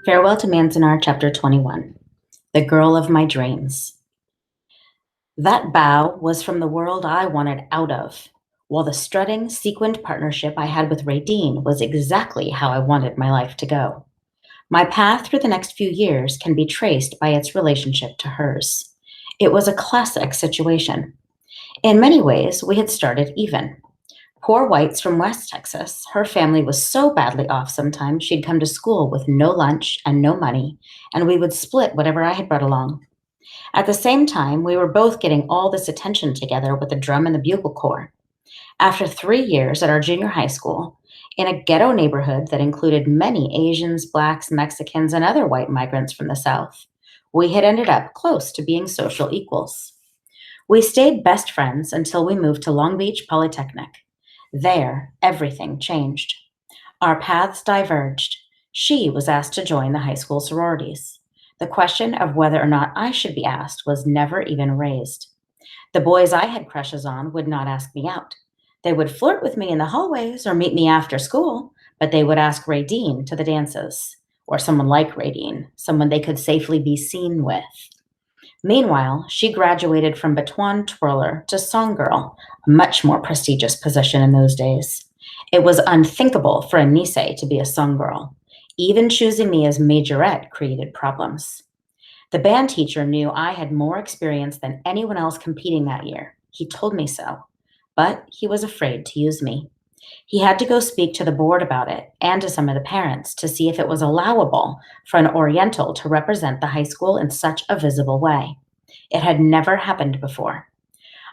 Farewell to Manzanar, Chapter 21. The Girl of My Dreams. That bow was from the world I wanted out of, while the strutting, sequined partnership I had with Radine was exactly how I wanted my life to go. My path through the next few years can be traced by its relationship to hers. It was a classic situation. In many ways, we had started even. Poor whites from West Texas, her family was so badly off sometimes she'd come to school with no lunch and no money, and we would split whatever I had brought along. At the same time, we were both getting all this attention together with the drum and the bugle corps. After 3 years at our junior high school, in a ghetto neighborhood that included many Asians, Blacks, Mexicans, and other white migrants from the South, we had ended up close to being social equals. We stayed best friends until we moved to Long Beach Polytechnic. There, everything changed. Our paths diverged. She was asked to join the high school sororities. The question of whether or not I should be asked was never even raised. The boys I had crushes on would not ask me out. They would flirt with me in the hallways or meet me after school, but they would ask Radine to the dances, or someone like Radine, someone they could safely be seen with. Meanwhile, she graduated from baton twirler to song girl, a much more prestigious position in those days. It was unthinkable for a Nisei to be a song girl. Even choosing me as majorette created problems. The band teacher knew I had more experience than anyone else competing that year. He told me so. But he was afraid to use me. He had to go speak to the board about it and to some of the parents to see if it was allowable for an Oriental to represent the high school in such a visible way. It had never happened before.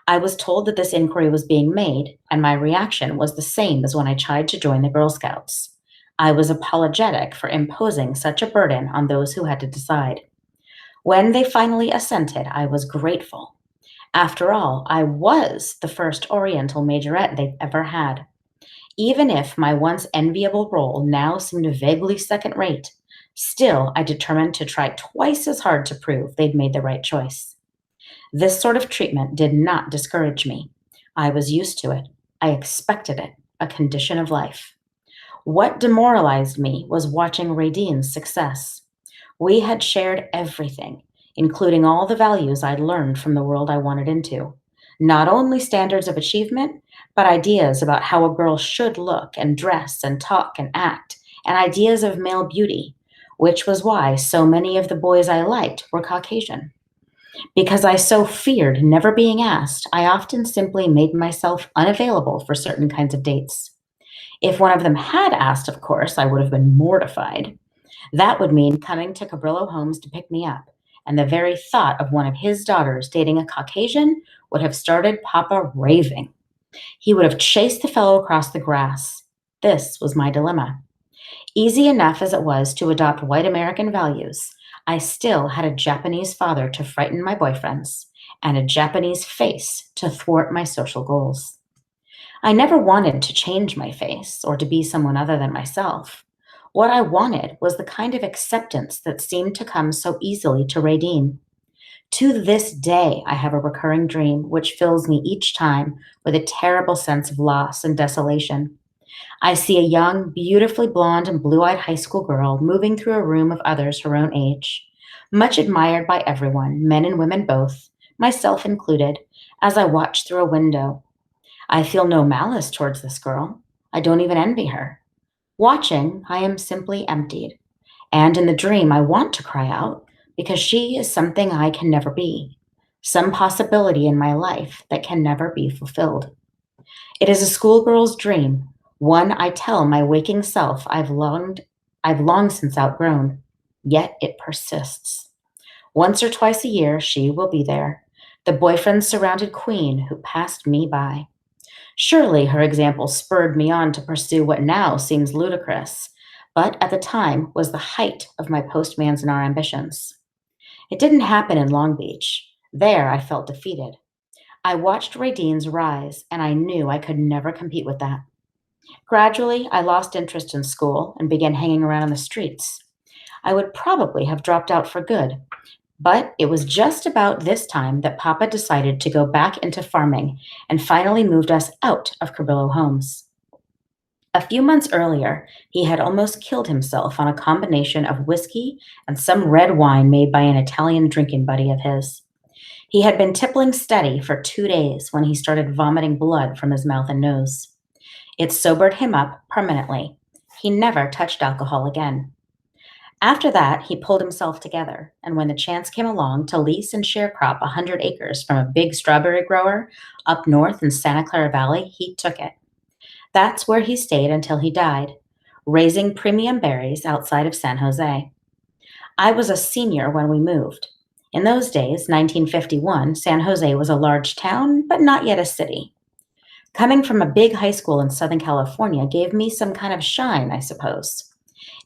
I was told that this inquiry was being made, and my reaction was the same as when I tried to join the Girl Scouts. I was apologetic for imposing such a burden on those who had to decide. When they finally assented, I was grateful. After all, I was the first Oriental majorette they'd ever had. Even if my once enviable role now seemed vaguely second rate, still I determined to try twice as hard to prove they'd made the right choice. This sort of treatment did not discourage me. I was used to it. I expected it, a condition of life. What demoralized me was watching Radine's success. We had shared everything, including all the values I'd learned from the world I wanted into. Not only standards of achievement, but ideas about how a girl should look and dress and talk and act, and ideas of male beauty, which was why so many of the boys I liked were Caucasian. Because I so feared never being asked, I often simply made myself unavailable for certain kinds of dates. If one of them had asked, of course, I would have been mortified. That would mean coming to Cabrillo Homes to pick me up, and the very thought of one of his daughters dating a Caucasian would have started Papa raving. He would have chased the fellow across the grass. This was my dilemma. Easy enough as it was to adopt white American values, I still had a Japanese father to frighten my boyfriends and a Japanese face to thwart my social goals. I never wanted to change my face or to be someone other than myself. What I wanted was the kind of acceptance that seemed to come so easily to Radine. To this day, I have a recurring dream which fills me each time with a terrible sense of loss and desolation. I see a young, beautifully blonde and blue eyed high school girl moving through a room of others her own age, much admired by everyone, men and women both, myself included, as I watch through a window. I feel no malice towards this girl. I don't even envy her. Watching, I am simply emptied. And in the dream, I want to cry out because she is something I can never be, some possibility in my life that can never be fulfilled. It is a schoolgirl's dream, one I tell my waking self I've long since outgrown, yet it persists. Once or twice a year, she will be there, the boyfriend surrounded queen who passed me by. Surely her example spurred me on to pursue what now seems ludicrous, but at the time was the height of my post Manzanar ambitions. It didn't happen in Long Beach. There I felt defeated. I watched Radine's rise, and I knew I could never compete with that. Gradually, I lost interest in school and began hanging around on the streets. I would probably have dropped out for good, but it was just about this time that Papa decided to go back into farming and finally moved us out of Carbillo Homes. A few months earlier, he had almost killed himself on a combination of whiskey and some red wine made by an Italian drinking buddy of his. He had been tippling steady for 2 days when he started vomiting blood from his mouth and nose. It sobered him up permanently. He never touched alcohol again. After that, he pulled himself together, and when the chance came along to lease and sharecrop 100 acres from a big strawberry grower up north in Santa Clara Valley, he took it. That's where he stayed until he died, raising premium berries outside of San Jose. I was a senior when we moved. In those days, 1951, San Jose was a large town, but not yet a city. Coming from a big high school in Southern California gave me some kind of shine, I suppose.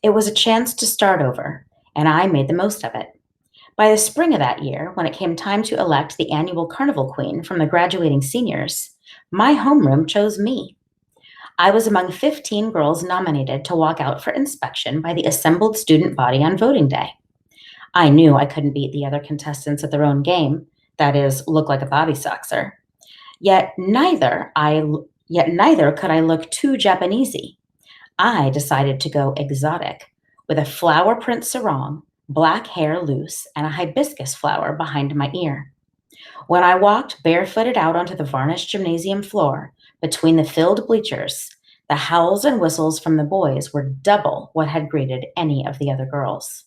It was a chance to start over, and I made the most of it. By the spring of that year, when it came time to elect the annual Carnival Queen from the graduating seniors, my homeroom chose me. I was among 15 girls nominated to walk out for inspection by the assembled student body on voting day. I knew I couldn't beat the other contestants at their own game, that is, look like a Bobby Soxer. Yet neither could I look too Japanesey. I decided to go exotic, with a flower print sarong, black hair loose, and a hibiscus flower behind my ear. When I walked barefooted out onto the varnished gymnasium floor, between the filled bleachers, the howls and whistles from the boys were double what had greeted any of the other girls.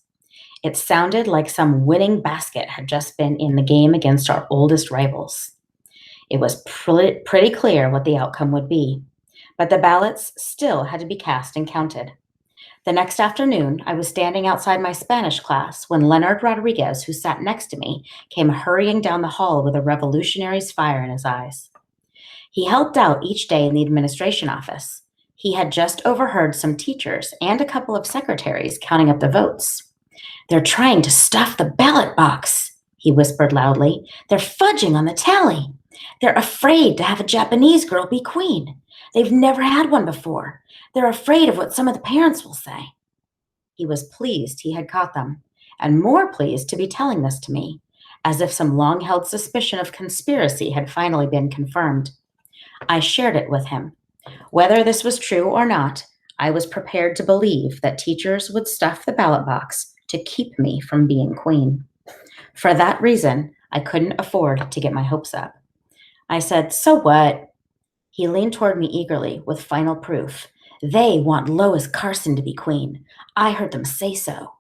It sounded like some winning basket had just been in the game against our oldest rivals. It was pretty clear what the outcome would be, but the ballots still had to be cast and counted. The next afternoon, I was standing outside my Spanish class when Leonard Rodriguez, who sat next to me, came hurrying down the hall with a revolutionary's fire in his eyes. He helped out each day in the administration office. He had just overheard some teachers and a couple of secretaries counting up the votes. "They're trying to stuff the ballot box," he whispered loudly. "They're fudging on the tally. They're afraid to have a Japanese girl be queen. They've never had one before. They're afraid of what some of the parents will say." He was pleased he had caught them, and more pleased to be telling this to me, as if some long held suspicion of conspiracy had finally been confirmed. I shared it with him. Whether this was true or not, I was prepared to believe that teachers would stuff the ballot box to keep me from being queen. For that reason, I couldn't afford to get my hopes up. I said, "So what?" He leaned toward me eagerly with final proof. "They want Lois Carson to be queen. I heard them say so."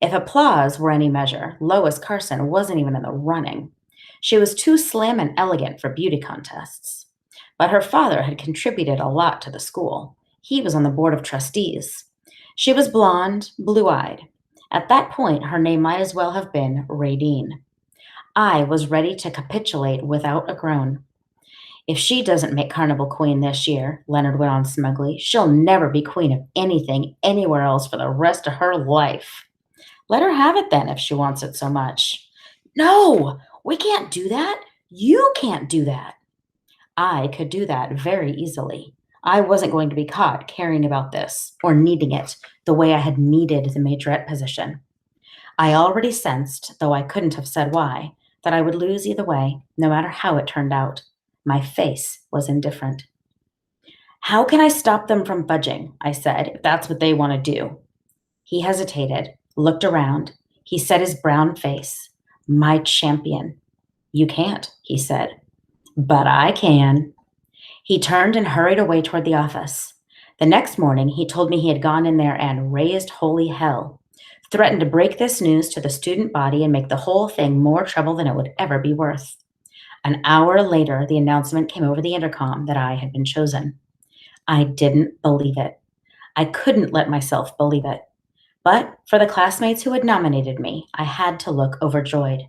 If applause were any measure, Lois Carson wasn't even in the running. She was too slim and elegant for beauty contests. But her father had contributed a lot to the school. He was on the board of trustees. She was blonde, blue-eyed. At that point, her name might as well have been Radine. I was ready to capitulate without a groan. "If she doesn't make Carnival Queen this year," Leonard went on smugly, "she'll never be queen of anything anywhere else for the rest of her life." "Let her have it then if she wants it so much." "No, we can't do that. You can't do that." I could do that very easily. I wasn't going to be caught caring about this or needing it the way I had needed the majorette position. I already sensed, though I couldn't have said why, that I would lose either way, no matter how it turned out. My face was indifferent. "How can I stop them from budging?" I said, "if that's what they want to do." He hesitated, looked around. He set his brown face. "My champion." "You can't," he said. "But I can." He turned and hurried away toward the office. The next morning, he told me he had gone in there and raised holy hell, threatened to break this news to the student body and make the whole thing more trouble than it would ever be worth. An hour later, the announcement came over the intercom that I had been chosen. I didn't believe it. I couldn't let myself believe it. But for the classmates who had nominated me, I had to look overjoyed.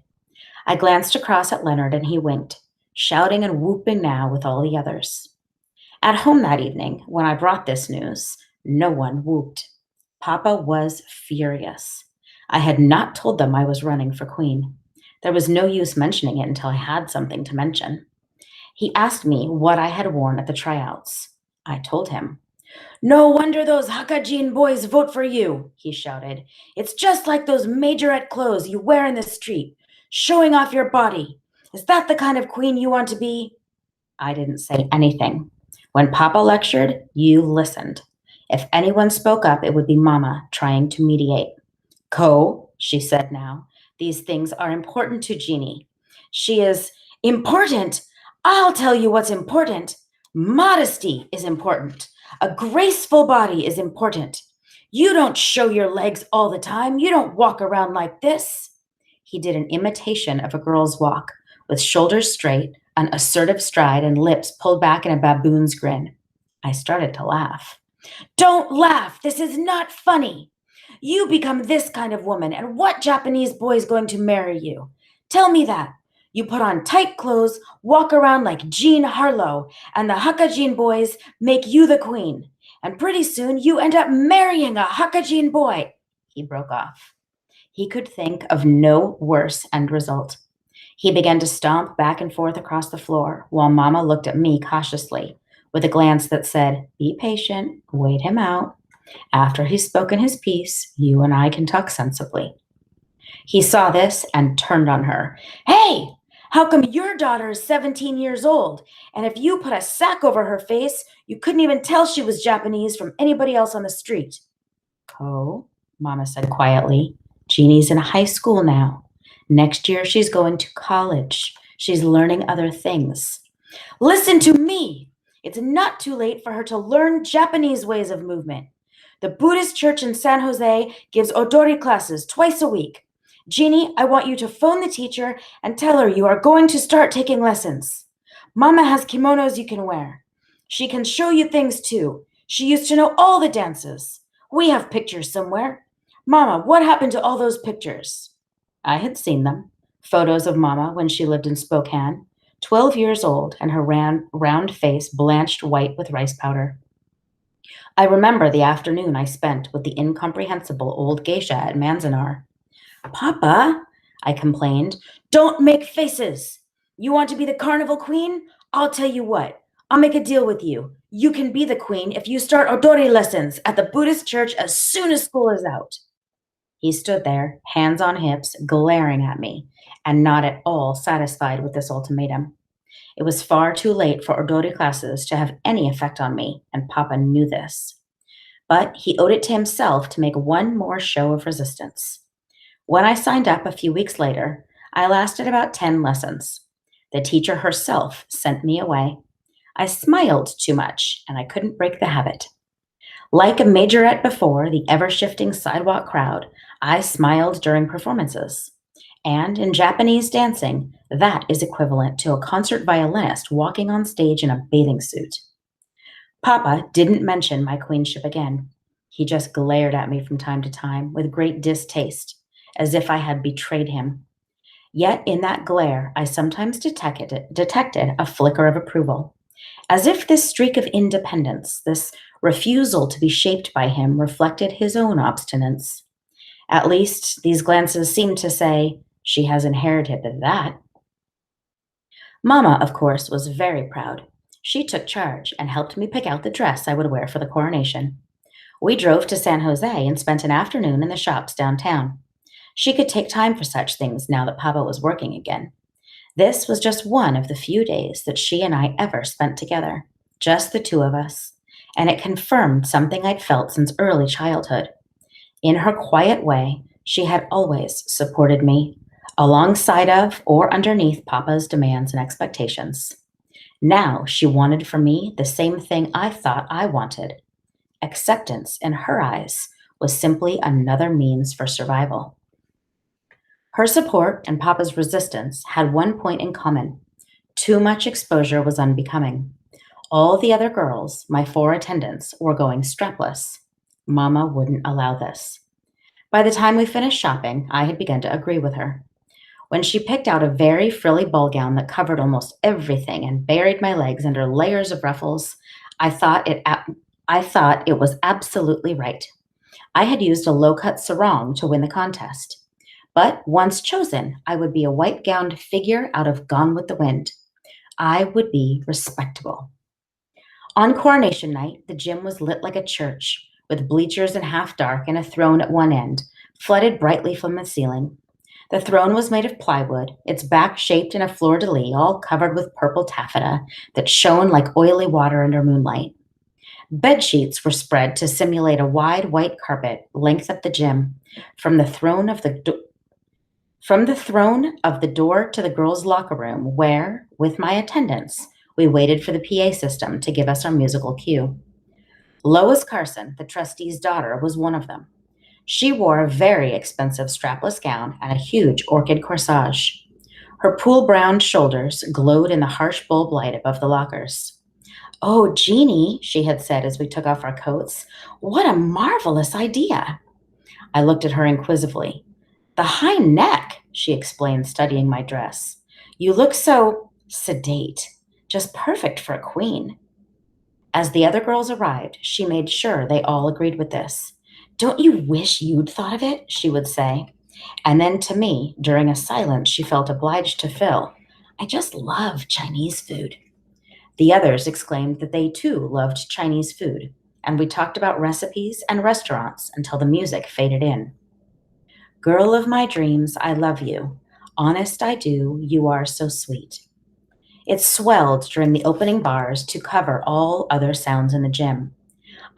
I glanced across at Leonard and he winked, shouting and whooping now with all the others. At home that evening, when I brought this news, no one whooped. Papa was furious. I had not told them I was running for queen. There was no use mentioning it until I had something to mention. He asked me what I had worn at the tryouts. I told him. "No wonder those Hakajin boys vote for you," he shouted. "It's just like those majorette clothes you wear in the street, showing off your body. Is that the kind of queen you want to be?" I didn't say anything. When Papa lectured, you listened. If anyone spoke up, it would be Mama trying to mediate. Ko, she said now, these things are important to Jeannie. She is important. I'll tell you what's important. Modesty is important. A graceful body is important. You don't show your legs all the time. You don't walk around like this. He did an imitation of a girl's walk, with shoulders straight, an assertive stride, and lips pulled back in a baboon's grin. I started to laugh. Don't laugh. This is not funny. You become this kind of woman, and what Japanese boy is going to marry you? Tell me that. You put on tight clothes, walk around like Jean Harlow, and the Hakajin boys make you the queen. And pretty soon you end up marrying a Hakajin boy. He broke off. He could think of no worse end result. He began to stomp back and forth across the floor, while Mama looked at me cautiously, with a glance that said, "Be patient, wait him out. After he's spoken his piece, you and I can talk sensibly." He saw this and turned on her. "Hey, how come your daughter is 17 years old? And if you put a sack over her face, you couldn't even tell she was Japanese from anybody else on the street." "Oh," Mama said quietly, "Jeannie's in high school now. Next year she's going to college. She's learning other things." "Listen to me. It's not too late for her to learn Japanese ways of movement. The Buddhist church in San Jose gives odori classes twice a week. Jeannie, I want you to phone the teacher and tell her you are going to start taking lessons. Mama has kimonos you can wear. She can show you things too. She used to know all the dances. We have pictures somewhere. Mama, what happened to all those pictures?" I had seen them. Photos of Mama when she lived in Spokane, 12 years old, and her round face blanched white with rice powder. I remember the afternoon I spent with the incomprehensible old geisha at Manzanar. "Papa," I complained, "don't make faces. You want to be the carnival queen? I'll tell you what. I'll make a deal with you. You can be the queen if you start odori lessons at the Buddhist church as soon as school is out." He stood there, hands on hips, glaring at me, and not at all satisfied with this ultimatum. It was far too late for odori classes to have any effect on me, and Papa knew this. But he owed it to himself to make one more show of resistance. When I signed up a few weeks later, I lasted about 10 lessons. The teacher herself sent me away. I smiled too much, and I couldn't break the habit. Like a majorette before the ever-shifting sidewalk crowd, I smiled during performances. And in Japanese dancing, that is equivalent to a concert violinist walking on stage in a bathing suit. Papa didn't mention my queenship again. He just glared at me from time to time with great distaste, as if I had betrayed him. Yet in that glare, I sometimes detected a flicker of approval, as if this streak of independence, this refusal to be shaped by him, reflected his own obstinance. At least these glances seemed to say, "She has inherited that." Mama, of course, was very proud. She took charge and helped me pick out the dress I would wear for the coronation. We drove to San Jose and spent an afternoon in the shops downtown. She could take time for such things now that Papa was working again. This was just one of the few days that she and I ever spent together, just the two of us, and it confirmed something I'd felt since early childhood. In her quiet way, she had always supported me, alongside of or underneath Papa's demands and expectations. Now she wanted for me the same thing I thought I wanted. Acceptance, in her eyes, was simply another means for survival. Her support and Papa's resistance had one point in common. Too much exposure was unbecoming. All the other girls, my 4 attendants, were going strapless. Mama wouldn't allow this. By the time we finished shopping, I had begun to agree with her. When she picked out a very frilly ball gown that covered almost everything and buried my legs under layers of ruffles, I thought it was absolutely right. I had used a low-cut sarong to win the contest. But once chosen, I would be a white-gowned figure out of Gone with the Wind. I would be respectable. On coronation night, the gym was lit like a church, with bleachers in half dark and a throne at one end, flooded brightly from the ceiling. The throne was made of plywood, its back shaped in a fleur-de-lis, all covered with purple taffeta that shone like oily water under moonlight. Bed sheets were spread to simulate a wide white carpet length up the gym, from the throne of the do- from the throne of the door to the girls' locker room, where, with my attendants, we waited for the PA system to give us our musical cue. Lois Carson, the trustee's daughter, was one of them. She wore a very expensive strapless gown and a huge orchid corsage. Her pool brown shoulders glowed in the harsh bulb light above the lockers. "Oh, Jeannie," she had said as we took off our coats, "what a marvelous idea." I looked at her inquisitively. "The high neck," she explained, studying my dress. "You look so sedate, just perfect for a queen." As the other girls arrived, she made sure they all agreed with this. "Don't you wish you'd thought of it?" she would say. And then to me, during a silence she felt obliged to fill, "I just love Chinese food." The others exclaimed that they too loved Chinese food, and we talked about recipes and restaurants until the music faded in. "Girl of my dreams, I love you. Honest I do, you are so sweet." It swelled during the opening bars to cover all other sounds in the gym.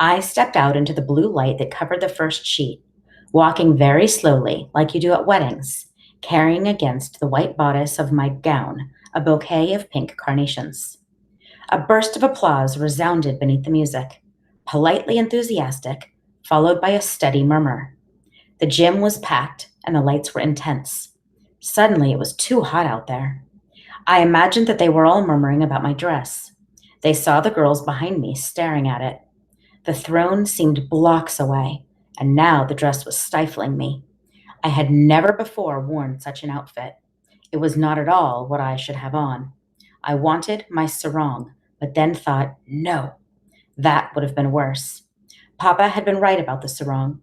I stepped out into the blue light that covered the first sheet, walking very slowly, like you do at weddings, carrying against the white bodice of my gown a bouquet of pink carnations. A burst of applause resounded beneath the music, politely enthusiastic, followed by a steady murmur. The gym was packed and the lights were intense. Suddenly, it was too hot out there. I imagined that they were all murmuring about my dress. They saw the girls behind me staring at it. The throne seemed blocks away, and now the dress was stifling me. I had never before worn such an outfit. It was not at all what I should have on. I wanted my sarong, but then thought, no, that would have been worse. Papa had been right about the sarong.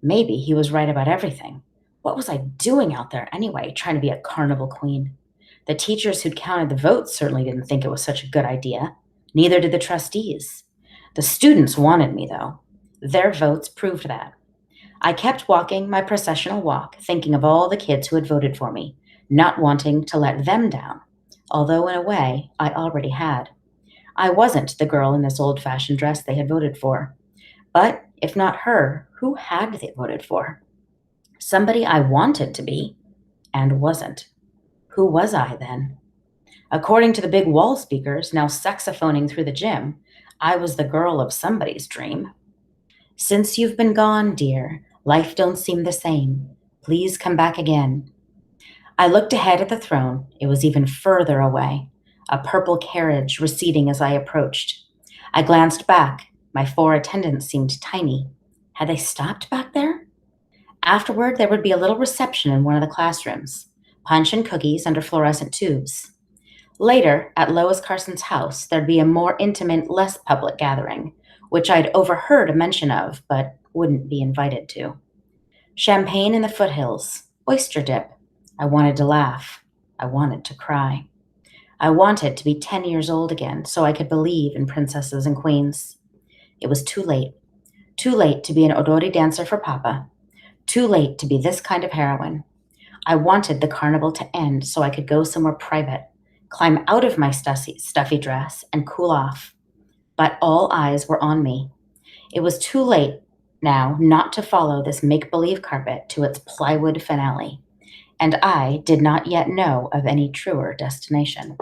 Maybe he was right about everything. What was I doing out there anyway, trying to be a carnival queen? The teachers who'd counted the votes certainly didn't think it was such a good idea. Neither did the trustees. The students wanted me, though. Their votes proved that. I kept walking my processional walk, thinking of all the kids who had voted for me, not wanting to let them down, although in a way I already had. I wasn't the girl in this old-fashioned dress they had voted for. But if not her, who had they voted for? Somebody I wanted to be, and wasn't. Who was I then? According to the big wall speakers now saxophoning through the gym, I was the girl of somebody's dream. "Since you've been gone, dear, life don't seem the same. Please come back again." I looked ahead at the throne. It was even further away, a purple carriage receding as I approached. I glanced back. My four attendants seemed tiny. Had they stopped back there? Afterward, there would be a little reception in one of the classrooms, punch and cookies under fluorescent tubes. Later, at Lois Carson's house, there'd be a more intimate, less public gathering, which I'd overheard a mention of, but wouldn't be invited to. Champagne in the foothills, oyster dip. I wanted to laugh. I wanted to cry. I wanted to be 10 years old again so I could believe in princesses and queens. It was too late. Too late to be an odori dancer for Papa. Too late to be this kind of heroine. I wanted the carnival to end so I could go somewhere private, climb out of my stuffy dress, and cool off. But all eyes were on me. It was too late now not to follow this make-believe carpet to its plywood finale, and I did not yet know of any truer destination.